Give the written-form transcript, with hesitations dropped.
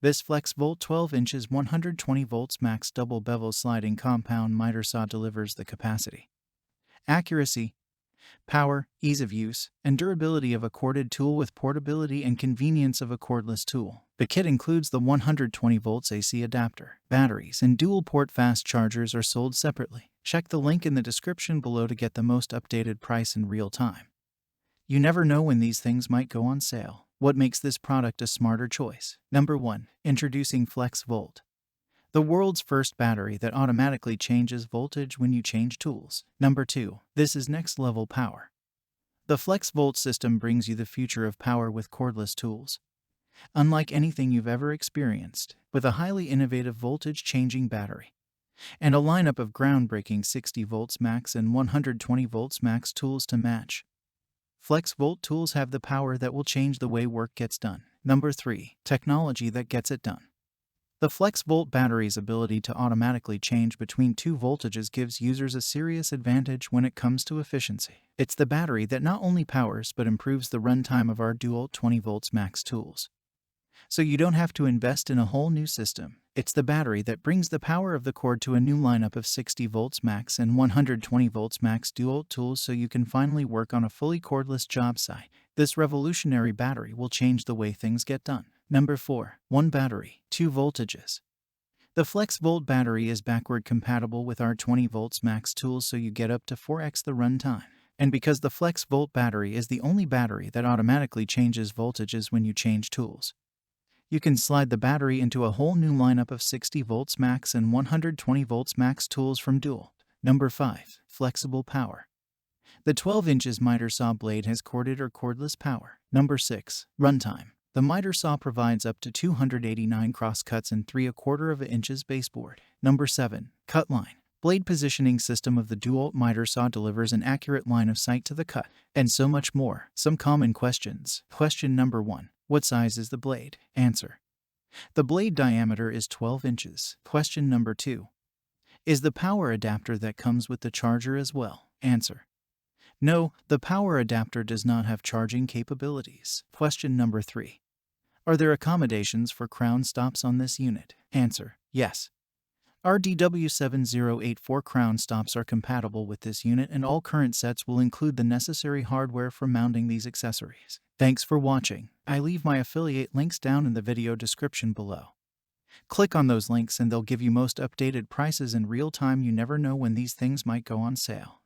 This FlexVolt 12 inches 120 volts max double bevel sliding compound miter saw delivers the capacity, accuracy, power, ease of use, and durability of a corded tool with portability and convenience of a cordless tool. The kit includes the 120 volts AC adapter. Batteries and dual-port fast chargers are sold separately. Check the link in the description below to get the most updated price in real time. You never know when these things might go on sale. What makes this product a smarter choice? Number 1. Introducing FlexVolt, the world's first battery that automatically changes voltage when you change tools. Number 2. This is next-level power. The FlexVolt system brings you the future of power with cordless tools. Unlike anything you've ever experienced, with a highly innovative voltage-changing battery and a lineup of groundbreaking 60 volts max and 120 volts max tools to match, FlexVolt tools have the power that will change the way work gets done. Number 3. Technology that gets it done. The FlexVolt battery's ability to automatically change between two voltages gives users a serious advantage when it comes to efficiency. It's the battery that not only powers but improves the runtime of our dual 20 volts max tools. So you don't have to invest in a whole new system. It's the battery that brings the power of the cord to a new lineup of 60 volts max and 120 volts max dual tools so you can finally work on a fully cordless job site. This revolutionary battery will change the way things get done. Number 4. One battery, 2 voltages. The FlexVolt battery is backward compatible with our 20 volts max tools so you get up to 4x the runtime. And because the FlexVolt battery is the only battery that automatically changes voltages when you change tools, you can slide the battery into a whole new lineup of 60 volts max and 120 volts max tools from Dual. Number 5. Flexible power. The 12 inches miter saw blade has corded or cordless power. Number 6. Runtime. The miter saw provides up to 289 crosscuts and 3/4 inches baseboard. Number 7. Cut line. Blade positioning system of the Dual miter saw delivers an accurate line of sight to the cut, and so much more. Some common questions. Question number 1. What size is the blade? Answer. The blade diameter is 12 inches. Question number 2. Is the power adapter that comes with the charger as well? Answer. No, the power adapter does not have charging capabilities. Question number 3. Are there accommodations for crown stops on this unit? Answer. Yes. Our DW7084 crown stops are compatible with this unit, and all current sets will include the necessary hardware for mounting these accessories. Thanks for watching. I leave my affiliate links down in the video description below. Click on those links and they'll give you most updated prices in real time. You never know when these things might go on sale.